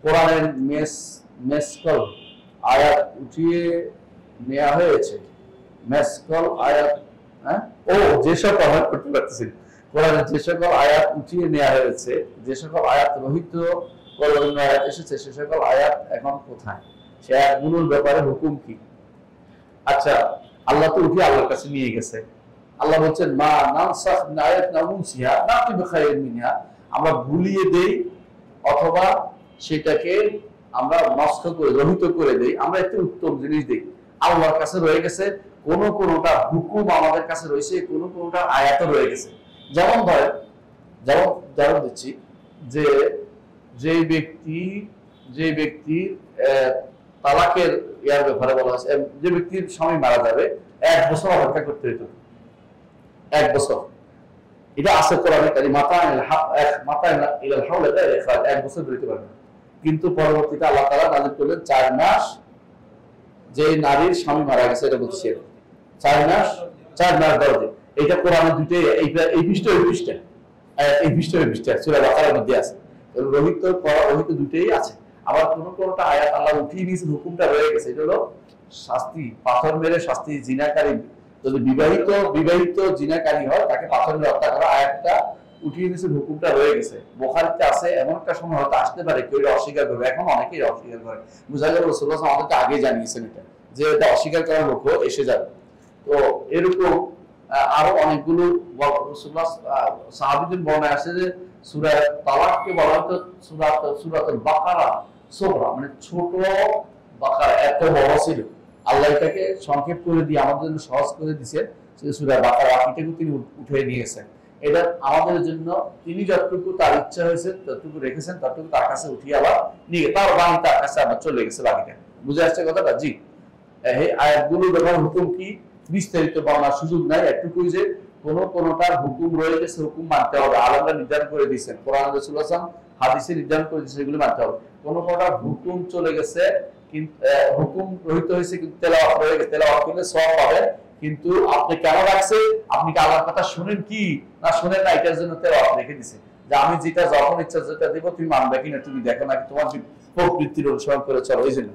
কোরআনের মেসকল আয়াত উঠিয়ে নেওয়া হয়েছে। মেসকল আয়াত, হ্যাঁ, ও যে সকল আয়াত করতে পারতেছি, কোরআনের যে সকল আয়াত উঠিয়ে নেওয়া হয়েছে, যে সকল আয়াত রহিত করার আয়াত এসেছে, সে সকল আয়াত এখন কোথায়, সে আয়াতগুলোর ব্যাপারে হুকুম কি? আচ্ছা, আল্লাহ তো উঠিয়ে আল্লাহর কাছে নিয়ে গেছে। আল্লাহ বলছেন মা নানসাখ মিন আয়াতিন আও নুনসিহা নাতি বিখাইরিন মিনহা, আমরা ভুলিয়ে দেই অথবা সেটাকে আমরা নষ্ট করে রহিত করে দেই, আমরা একটু উত্তম জিনিস দিই। আল্লাহর কাছে রয়ে গেছে, কোন কোনটা হুকুম আমাদের কাছে রয়েছে, কোন কোনটা আয়াতও রয়ে গেছে। যেমন ধরেন, যেমন উদাহরণ দিচ্ছি, যে যে ব্যক্তির তালাকের ইয়ার ব্যাপারে বলা হয়েছে, যে ব্যক্তির স্বামী মারা যাবে 1 বছর অপেক্ষা করতে হতো, 1 বছর। এটা আছে কোরআনে কারিমে, মাতা 1 বছর ধরতে পারবে। কিন্তু পরবর্তীতে আল্লাহ তাআলা নাযিল করলেন 4 মাস, যে নারীর স্বামী মারা গেছে এটা বলছে 4 মাস 10 দিন। এটা কোরআনে দুইটাই, এই পৃষ্ঠা সূরা বাকারার মধ্যে আছে। রহিত পরহিত দুইটাই আছে। আবার কোন কোনটা আয়াত আল্লাহ উঠিয়ে নিয়েছেন, হুকুমটা রয়ে গেছে। এটা হলো শাস্তি, পাথর মেরে শাস্তি। জিনাকারী যদি বিবাহিত জিনাকারী হয়, তাকে পাথর মেরে হত্যা করা, আয়াতটা উঠিয়ে নিয়েছেন, হুকুমটা রয়ে গেছে। বুখারীতে আছে। এমন একটা সময় হয়তো আসতে পারে কেউ এটা অস্বীকার করবে, এখন অনেকেই অস্বীকার করে। বুঝা গেল রাসূলুল্লাহ সাল্লাল্লাহু আলাইহি ওয়াসাল্লাম আমাদেরকে আগে জানিয়েছেন এটা, যে এটা অস্বীকার করার লোকও এসে যাবে। তো এরকম আরো অনেকগুলো রাসূলুল্লাহ সাহাবীদের বর্ণনায় আছে যে সূরা তালাককে বলা হতো সূরাতুল বাকারা সুগরা, মানে ছোট বাকারা, এত বড় ছিল। আল্লাহ এটাকে সংক্ষেপ করে দিয়ে আমাদের জন্য সহজ করে দিয়েছেন। সূরা বাকারা এটাকে তিনি উঠিয়ে নিয়েছেন। এটা আমাদের জন্য তিনি যতটুকু তার ইচ্ছা হয়েছে ততটুকু রেখেছেন, ততটুকু তার কাছে উঠিয়ে আবার নিয়ে তার বাণী তার কাছে আবার চলে গেছে বাকিটা। বুঝে আসছে কথাটা? জি। এই আয়াতগুলো ব্যাপারে হুকুম কি বিস্তারিত বলার সুযোগ নাই, একটুকুই যে কোনটার হুকুম রয়ে গেছে, হুকুম মানতে হবে। আলাদা নির্ধারণ করে দিয়েছেন, কোরআন রাসূলুল্লাহ সাল্লাল্লাহু আলাইহি ওয়াসাল্লাম হাদিসে নির্ধারণ করে দিয়েছেন, এগুলো মানতে হবে। কোনটার হুকুম চলে গেছে, কিন্তু হুকুম রহিত হয়েছে, কিন্তু তেলাওয়াত রয়ে গেছে, তেলাওয়াত করলে সওয়াব পাবেন। কিন্তু আপনি কেন রাখছে, আপনি কি আল্লাহর কথা শুনেন কি না শুনেন না, এটার জন্য তেলাওয়াত রেখে দিয়েছে, যে আমি যেটা যখন ইচ্ছা যেটা দেব তুমি মানবে কিনা তুমি দেখো, নাকি তোমার প্রবৃত্তির অনুসরণ করে চলো, এই জন্য।